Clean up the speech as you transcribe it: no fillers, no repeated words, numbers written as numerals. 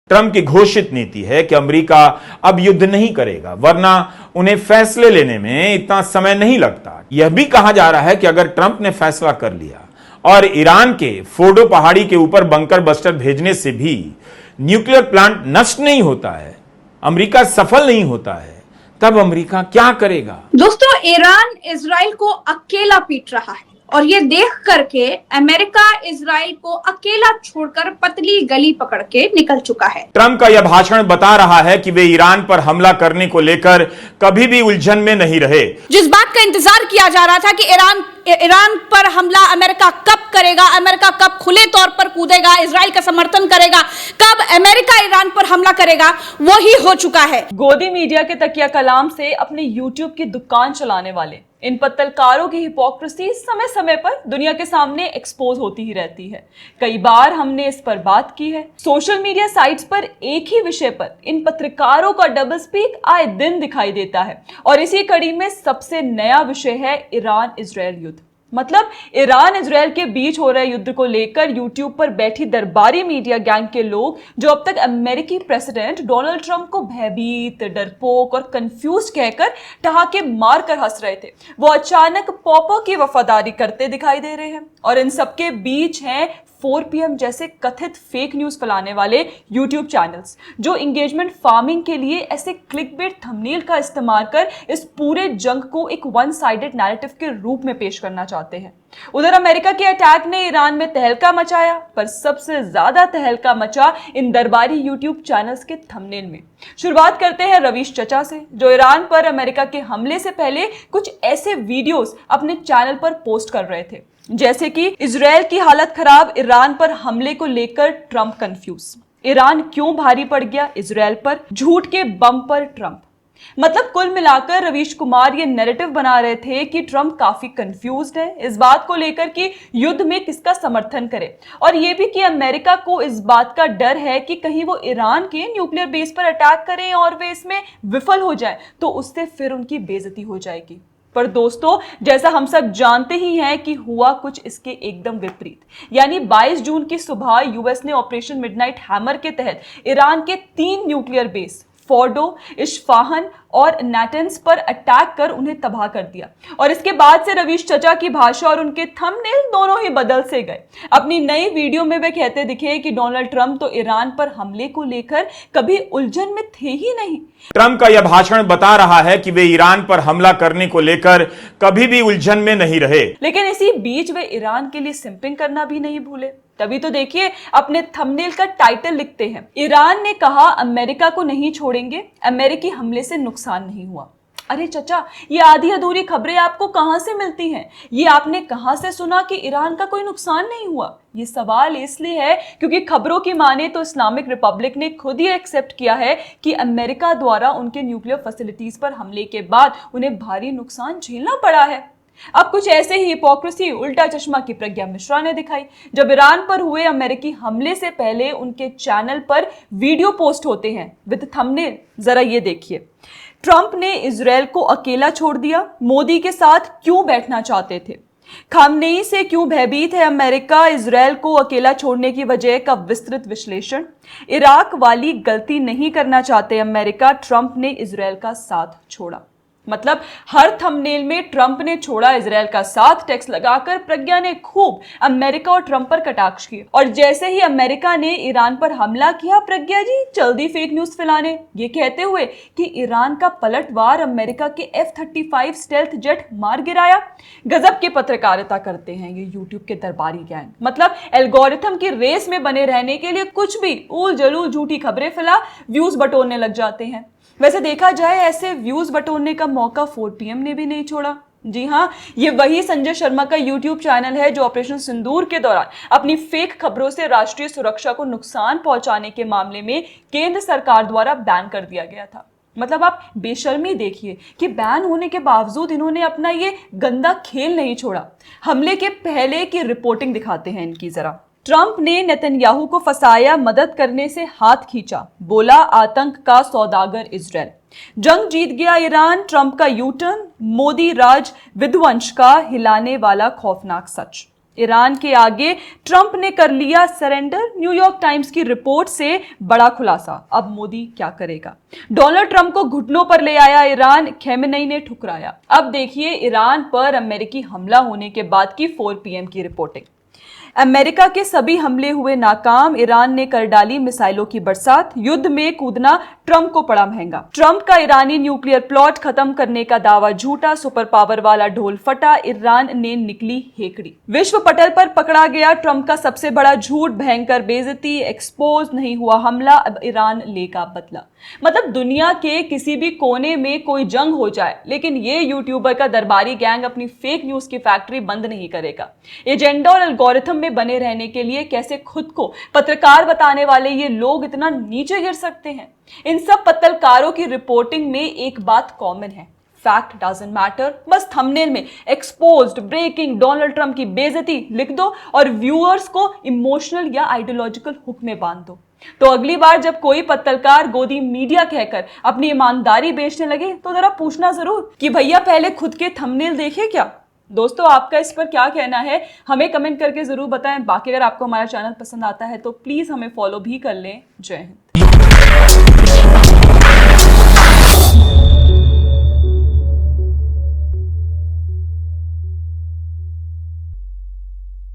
Trump की घोषित नीति है कि अमेरिका अब युद्ध नहीं करेगा, वरना उन्हें फैसले लेने में इतना समय नहीं लगता। यह भी कहा जा रहा है कि अगर ट्रंप ने फैसला कर लिया और ईरान के फोर्डो पहाड़ी के ऊपर बंकर बस्टर भेजने से भी न्यूक्लियर प्लांट नष्ट नहीं होता है, अमेरिका सफल नहीं होता है, तब अमेरिका क्या करेगा? दोस्तों, ईरान इजराइल को अकेला पीट रहा है और ये देख करके अमेरिका इजराइल को अकेला छोड़कर पतली गली पकड़ के निकल चुका है। ट्रंप का यह भाषण बता रहा है कि वे ईरान पर हमला करने को लेकर कभी भी उलझन में नहीं रहे। जिस बात का इंतजार किया जा रहा था कि ईरान पर हमला अमेरिका कब करेगा, अमेरिका कब खुले तौर पर कूदेगा, इजराइल का समर्थन करेगा, कब अमेरिका ईरान पर हमला करेगा, वो ही हो चुका है। गोदी मीडिया के तकिया कलाम से अपने यूट्यूब की दुकान चलाने वाले इन पत्तलकारों की हिपोक्रेसी समय समय पर दुनिया के सामने एक्सपोज होती ही रहती है। कई बार हमने इस पर बात की है। सोशल मीडिया साइट्स पर एक ही विषय पर इन पत्रकारों का डबल स्पीक आए दिन दिखाई देता है और इसी कड़ी में सबसे नया विषय है ईरान इजराइल युद्ध। मतलब ईरान इजराइल के बीच हो रहे युद्ध को लेकर यूट्यूब पर बैठी दरबारी मीडिया गैंग के लोग जो अब तक अमेरिकी प्रेसिडेंट डोनाल्ड ट्रंप को भयभीत, डरपोक और कंफ्यूज कहकर ठहाके मार कर हंस रहे थे, वो अचानक पॉपो की वफादारी करते दिखाई दे रहे हैं। और इन सबके बीच हैं 4 PM जैसे कथित फेक न्यूज फैलाने वाले यूट्यूब चैनल्स जो एंगेजमेंट फार्मिंग के लिए ऐसे क्लिकबेट थंबनेल का इस्तेमाल कर इस पूरे जंग को एक वन साइडेड नैरेटिव के रूप में पेश करना चाहते हैं। उधर अमेरिका के अटैक ने ईरान में तहलका मचाया, पर सबसे ज्यादा तहलका मचा इन दरबारी यूट्यूब चैनल्स के थंबनेल में। शुरुआत करते हैं रवीश चचा से, जो ईरान पर अमेरिका के हमले से पहले कुछ ऐसे वीडियोस अपने चैनल पर पोस्ट कर रहे थे, जैसे कि इजराइल की हालत खराब, ईरान पर हमले को लेकर ट्रंप कंफ्यूज, ईरान क्यों भारी पड़ गया इजराइल पर, झूठ के बम पर ट्रंप। मतलब कुल मिलाकर रवीश कुमार ये नैरेटिव बना रहे थे कि ट्रंप काफी कंफ्यूज्ड है इस बात को लेकर कि युद्ध में किसका समर्थन करे, और ये भी कि अमेरिका को इस बात का डर है कि कहीं वो ईरान के न्यूक्लियर बेस पर अटैक करें और वे इसमें विफल हो जाए तो उससे फिर उनकी बेइज्जती हो जाएगी। पर दोस्तों, जैसा हम सब जानते ही हैं कि हुआ कुछ इसके एकदम विपरीत। यानी 22 जून की सुबह यूएस ने ऑपरेशन मिडनाइट हैमर के तहत ईरान के 3 न्यूक्लियर बेस फोर्डो, इस्फहान और नाटन्स पर अटैक कर उन्हें तबाह कर दिया। और इसके बाद से रवीश चचा की भाषा और उनके थंबनेल दोनों ही बदल से गए। अपनी नई वीडियो में वे कहते दिखे कि डोनाल्ड ट्रंप तो ईरान पर हमले को लेकर कभी उलझन में थे ही नहीं। ट्रंप का यह भाषण बता रहा है कि वे ईरान पर हमला करने को लेकर कभी भी उलझन में नहीं रहे, लेकिन इसी बीच वे ईरान के लिए सिंपिंग करना भी नहीं भूले। तभी तो देखिए अपने थंबनेल का टाइटल लिखते हैं, ईरान ने कहा अमेरिका को नहीं छोड़ेंगे, अमेरिकी हमले से नुकसान नहीं हुआ। अरे चचा, ये आधी अधूरी खबरें आपको कहां से मिलती हैं? ये आपने कहां से सुना कि ईरान का कोई नुकसान नहीं हुआ? ये सवाल इसलिए है क्योंकि खबरों की माने तो इस्लामिक रिपब्लिक ने खुद ही एक्सेप्ट किया है कि अमेरिका द्वारा उनके न्यूक्लियर फैसिलिटीज पर हमले के बाद उन्हें भारी नुकसान झेलना पड़ा है। अब कुछ ऐसे ही हिपोक्रेसी उल्टा चश्मा की प्रज्ञा मिश्रा ने दिखाई, जब ईरान पर हुए अमेरिकी हमले से पहले उनके चैनल पर वीडियो पोस्ट होते हैं विद थंबनेल। जरा ये देखिए, ट्रंप ने इजराइल को अकेला छोड़ दिया, मोदी के साथ क्यों बैठना चाहते थे, खामनेई से क्यों भयभीत है अमेरिका, इजराइल को अकेला छोड़ने की वजह का विस्तृत विश्लेषण, इराक वाली गलती नहीं करना चाहते अमेरिका, ट्रंप ने इजराइल का साथ छोड़ा। मतलब हर थंबनेल में ट्रंप ने छोड़ा इजराइल का साथ टेक्स्ट लगाकर प्रज्ञा ने खूब अमेरिका और ट्रंप पर कटाक्ष किए। और जैसे ही अमेरिका ने ईरान पर हमला किया, प्रज्ञा जी जल्दी फेक न्यूज फैलाने, ये कहते हुए कि ईरान का पलटवार अमेरिका के F-35 स्टेल्थ जेट मार गिराया। गजब की पत्रकारिता करते हैं ये यूट्यूब के दरबारी गैंग। मतलब एल्गोरिथम की रेस में बने रहने के लिए कुछ भी उल जलूल झूठी खबरें फैला व्यूज बटोरने लग जाते हैं। वैसे देखा जाए ऐसे व्यूज बटोरने का मौका 4 PM ने भी नहीं छोड़ा। जी हाँ, ये वही संजय शर्मा का यूट्यूब चैनल है जो ऑपरेशन सिंदूर के दौरान अपनी फेक खबरों से राष्ट्रीय सुरक्षा को नुकसान पहुंचाने के मामले में केंद्र सरकार द्वारा बैन कर दिया गया था। मतलब आप बेशर्मी देखिए कि बैन होने के बावजूद इन्होंने अपना ये गंदा खेल नहीं छोड़ा। हमले के पहले की रिपोर्टिंग दिखाते हैं इनकी जरा। ट्रंप ने नेतन्याहू को फंसाया, मदद करने से हाथ खींचा, बोला आतंक का सौदागर इजराइल, जंग जीत गया ईरान, ट्रंप का यू टर्न, मोदी राज विध्वंस का हिलाने वाला खौफनाक सच। ईरान के आगे ट्रंप ने कर लिया सरेंडर। न्यूयॉर्क टाइम्स की रिपोर्ट से बड़ा खुलासा। अब मोदी क्या करेगा? डोनाल्ड ट्रंप को घुटनों पर ले आया ईरान, खamenei ने ठुकराया। अब देखिए ईरान पर अमेरिकी हमला होने के बाद की 4 PM की रिपोर्टिंग। अमेरिका के सभी हमले हुए नाकाम, ईरान ने कर डाली मिसाइलों की बरसात, युद्ध में कूदना ट्रंप को पड़ा महंगा। ट्रंप का ईरानी न्यूक्लियर प्लॉट खत्म करने का दावा झूठा, सुपर पावर वाला ढोल फटा, ईरान ने निकली हेकड़ी। विश्व पटल पर पकड़ा गया ट्रंप का सबसे बड़ा झूठ, भयंकर बेइज्जती, एक्सपोज नहीं हुआ हमला, अब ईरान लेगा बदला। मतलब दुनिया के किसी भी कोने में कोई जंग हो जाए, लेकिन ये यूट्यूबर का दरबारी गैंग अपनी फेक न्यूज की फैक्ट्री बंद नहीं करेगा। एजेंडा और एल्गोरिथम में बने रहने के लिए कैसे खुद को पत्रकार बताने वाले ये लोग इतना नीचे गिर सकते हैं। इन सब पत्रकारों की रिपोर्टिंग में एक बात कॉमन है, फैक्ट डजंट मैटर। बस थंबनेल में एक्सपोज्ड, ब्रेकिंग, डोनाल्ड ट्रंप की बेइज्जती लिख दो और व्यूअर्स को इमोशनल या आइडियोलॉजिकल हुक में बांध दो। तो अगली बार जब कोई पत्रकार गोदी मीडिया कहकर अपनी ईमानदारी बेचने लगे तो जरा पूछना जरूर कि भैया पहले खुद के थंबनेल देखे क्या। दोस्तों आपका इस पर क्या कहना है हमें कमेंट करके जरूर बताएं। बाकी अगर आपको हमारा चैनल पसंद आता है तो प्लीज हमें फॉलो भी कर लें। जय हिंद।